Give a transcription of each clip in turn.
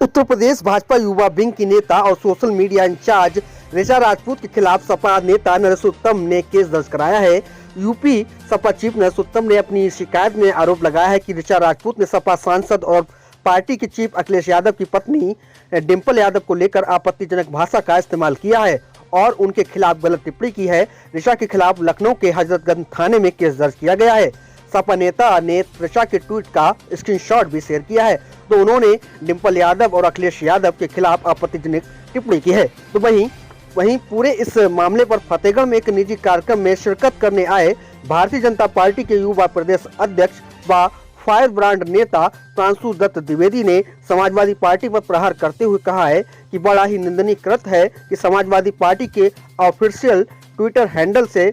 उत्तर प्रदेश भाजपा युवा विंग की नेता और social media incharge Richa Rajput के खिलाफ सपा नेता नरेशोत्तम ने केस दर्ज कराया है। यूपी सपा चीफ नरेशोत्तम ने अपनी शिकायत में आरोप लगाया है कि ऋचा राजपूत ने सपा सांसद और पार्टी के चीफ अखिलेश यादव की पत्नी डिंपल यादव को लेकर आपत्तिजनक भाषा का इस्तेमाल किया है और उनके खिलाफ गलत टिप्पणी की है। ऋचा के खिलाफ लखनऊ के हजरतगंज थाने में केस दर्ज किया गया है। सपा नेता ने ऋचा के ट्वीट का स्क्रीनशॉट भी शेयर किया है। तो उन्होंने डिंपल यादव और अखिलेश यादव के खिलाफ आपत्तिजनक टिप्पणी की है। तो वहीं पूरे इस मामले पर फतेहगढ़ में एक निजी कार्यक्रम में शिरकत करने आए भारतीय जनता पार्टी के युवा प्रदेश अध्यक्ष व फायर ब्रांड नेता प्रांशु दत्त द्विवेदी ने समाजवादी पार्टी पर प्रहार करते हुए कहा है कि बड़ा ही निंदनीय कृत्य है कि समाजवादी पार्टी के ऑफिशियल ट्विटर हैंडल से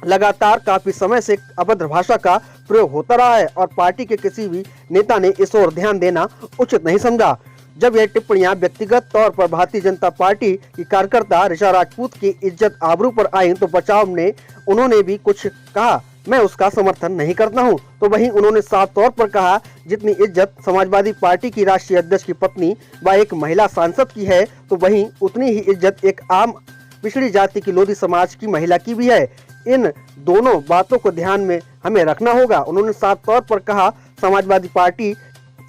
लगातार काफी समय से अभद्र भाषा का प्रयोग होता रहा है और पार्टी के किसी भी नेता ने इस ओर ध्यान देना उचित नहीं समझा। जब यह टिप्पणियां व्यक्तिगत तौर पर भारतीय जनता पार्टी की कार्यकर्ता ऋचा राजपूत की इज्जत आबरू पर आई तो बचाव में उन्होंने भी कुछ कहा। मैं उसका समर्थन नहीं करता हूं। तो वहीं उन्होंने साफ तौर पर कहा, जितनी इज्जत समाजवादी पार्टी की राष्ट्रीय अध्यक्ष की पत्नी व एक महिला सांसद की है तो वहीं उतनी ही इज्जत एक आम पिछड़ी जाति की लोधी समाज की महिला की भी है। इन दोनों बातों को ध्यान में हमें रखना होगा। उन्होंने साफ तौर पर कहा, समाजवादी पार्टी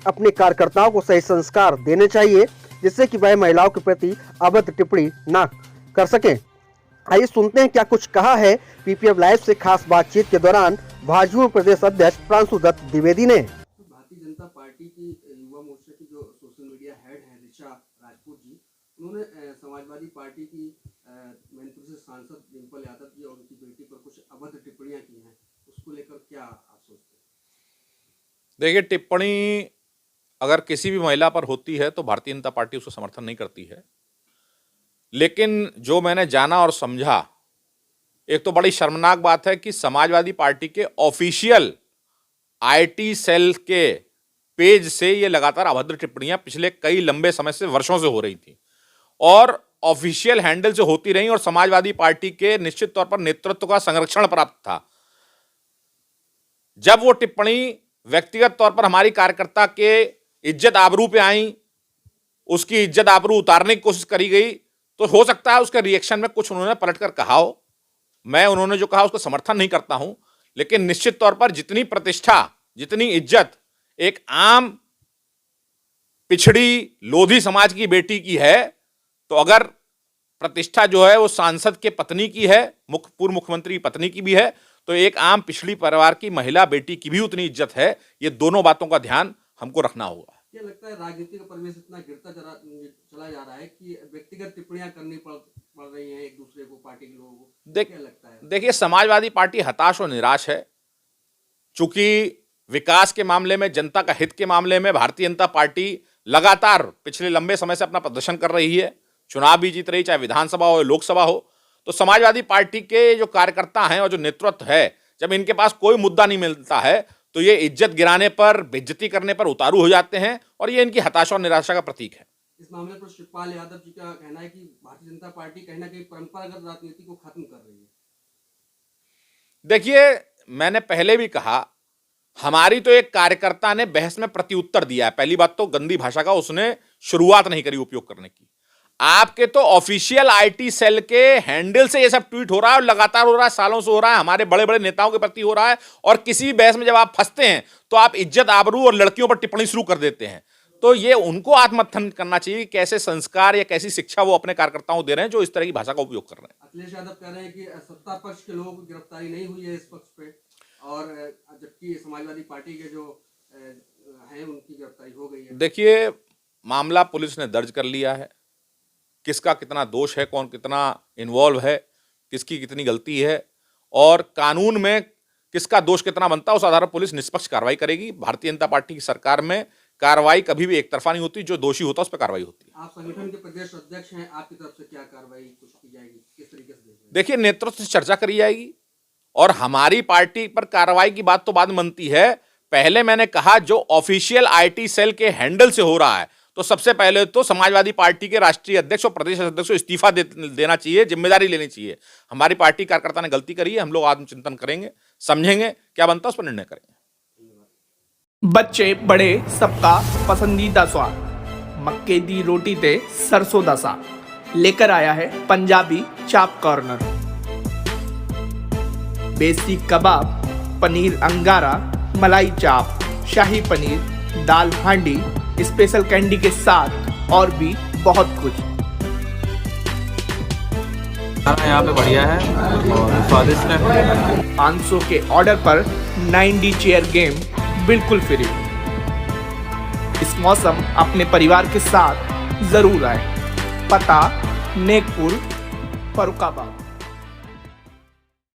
अपने कार्यकर्ताओं को सही संस्कार देने चाहिए जिससे कि वह महिलाओं के प्रति अभद्र टिप्पणी न कर सकें। आइए सुनते हैं क्या कुछ कहा है पीपीएफ लाइव से खास बातचीत के दौरान भाजपा प्रदेश अध्यक्ष प्रांशु दत्त द्विवेदी ने। भारतीय जनता पार्टी की युवा मोर्चा की जो सोशल मीडिया हेड है ऋचा राजपूत जी, उन्होंने समाजवादी पार्टी की मैनपुर से सांसद डिंपल यादव जी और उनकी बेटी पर कुछ अभद्र टिप्पणियां की हैं, उसको लेकर क्या आप सोचते हैं? देखिए, टिप्पणी अगर किसी भी महिला पर होती है तो भारतीय जनता पार्टी उसको समर्थन नहीं करती है। लेकिन जो मैंने जाना और समझा, एक तो बड़ी शर्मनाक बात है कि समाजवादी पार्टी के ऑफिशियल आईटी सेल के पेज से ये लगातार अभद्र टिप्पणियां पिछले कई लंबे समय से वर्षों से हो रही थी और ऑफिशियल हैंडल से होती रही और समाजवादी पार्टी के निश्चित तौर पर नेतृत्व का संरक्षण प्राप्त था। जब वो टिप्पणी व्यक्तिगत तौर पर हमारी कार्यकर्ता के इज्जत आबरू पे आई, उसकी इज्जत आबरू उतारने की कोशिश करी गई, तो हो सकता है उसके रिएक्शन में कुछ उन्होंने पलटकर कहा हो। मैं उन्होंने जो कहा उसको समर्थन नहीं करता हूं, लेकिन निश्चित तौर पर जितनी प्रतिष्ठा, जितनी इज्जत एक आम पिछड़ी लोधी समाज की बेटी की है, तो अगर प्रतिष्ठा जो है वो सांसद के पत्नी की है, पूर्व मुख्यमंत्री की पत्नी की भी है, तो एक आम पिछड़ी परिवार की महिला बेटी की भी उतनी इज्जत है। ये दोनों बातों का ध्यान हमको रखना होगा। क्या लगता है राजनीति का परिवेश इतना गिरता चला जा रहा है कि व्यक्तिगत टिप्पणियां करनी पड़ रही हैं एक दूसरे को, पार्टी के लोगों को? क्या लगता है? देखिए, समाजवादी पार्टी हताश और निराश है। चूंकि विकास के मामले में, जनता का हित के मामले में भारतीय जनता पार्टी लगातार पिछले लंबे समय से अपना प्रदर्शन कर रही है, चुनाव भी जीत रही, चाहे विधानसभा हो लोकसभा हो। तो समाजवादी पार्टी के जो कार्यकर्ता हैं और जो नेतृत्व है, जब इनके पास कोई मुद्दा नहीं मिलता है तो ये इज्जत गिराने पर, बेइज्जती करने पर उतारू हो जाते हैं और ये इनकी हताशा और निराशा का प्रतीक है। इस मामले पर शिवपाल यादव जी का कहना है कि भारतीय जनता पार्टी कहीं ना कहीं परंपरागत राजनीति को खत्म कर रही है। देखिए, मैंने पहले भी कहा, हमारी तो एक कार्यकर्ता ने बहस में प्रत्युत्तर दिया है। पहली बात तो गंदी भाषा का उसने शुरुआत नहीं करी उपयोग करने की। आपके तो ऑफिशियल आईटी सेल के हैंडल से ये सब ट्वीट हो रहा है और लगातार हो रहा है, सालों से हो रहा है, हमारे बड़े बड़े नेताओं के प्रति हो रहा है। और किसी भी बहस में जब आप फंसते हैं तो आप इज्जत आबरू और लड़कियों पर टिप्पणी शुरू कर देते हैं। तो ये उनको आत्ममंथन करना चाहिए कि कैसे संस्कार या कैसी शिक्षा वो अपने कार्यकर्ताओं को दे रहे हैं जो इस तरह की भाषा का उपयोग कर रहे हैं। अखिलेश यादव कह रहे हैं कि सत्ता पक्ष के लोगों की गिरफ्तारी नहीं हुई है इस पक्ष पे, और जबकि समाजवादी पार्टी के जो हैं उनकी गिरफ्तारी हो गई है। देखिए, मामला पुलिस ने दर्ज कर लिया है। किसका कितना दोष है, कौन कितना इन्वॉल्व है, किसकी कितनी गलती है और कानून में किसका दोष कितना बनता है, उस आधार पर पुलिस निष्पक्ष कार्रवाई करेगी। भारतीय जनता पार्टी की सरकार में कार्रवाई कभी भी एक तरफा नहीं होती, जो दोषी होता है उस पर कार्रवाई होती है। आप संगठन के प्रदेश अध्यक्ष हैं, आपकी तरफ से क्या कार्रवाई कुछ की जाएगी, किस तरीके से? देखिए, नेतृत्व से चर्चा करी जाएगी और हमारी पार्टी पर कार्रवाई की बात तो बाद में बनती है। पहले मैंने कहा, जो ऑफिशियल आईटी सेल के हैंडल से हो रहा है, तो सबसे पहले तो समाजवादी पार्टी के राष्ट्रीय अध्यक्ष और प्रदेश अध्यक्ष को इस्तीफा देना चाहिए, जिम्मेदारी लेनी चाहिए। हमारी पार्टी कार्यकर्ता ने गलती करी है, हम लोग आत्मचिंतन करेंगे, समझेंगे क्या बनता है, उस पर निर्णय करेंगे। बच्चे बड़े सबका पसंदीदा स्वाद मक्के दी रोटी ते सरसों दा साग लेकर आया है पंजाबी चाप कॉर्नर। बेसी कबाब, पनीर अंगारा, मलाई चाप, शाही पनीर, दाल हांडी, स्पेशल कैंडी के साथ और भी बहुत कुछ। खाना यहाँ पे बढ़िया है और स्वादिष्ट है। 500 के ऑर्डर पर 90 चेयर गेम बिल्कुल फ्री। इस मौसम अपने परिवार के साथ जरूर आए। पता नेकपुर, फरुखाबाद।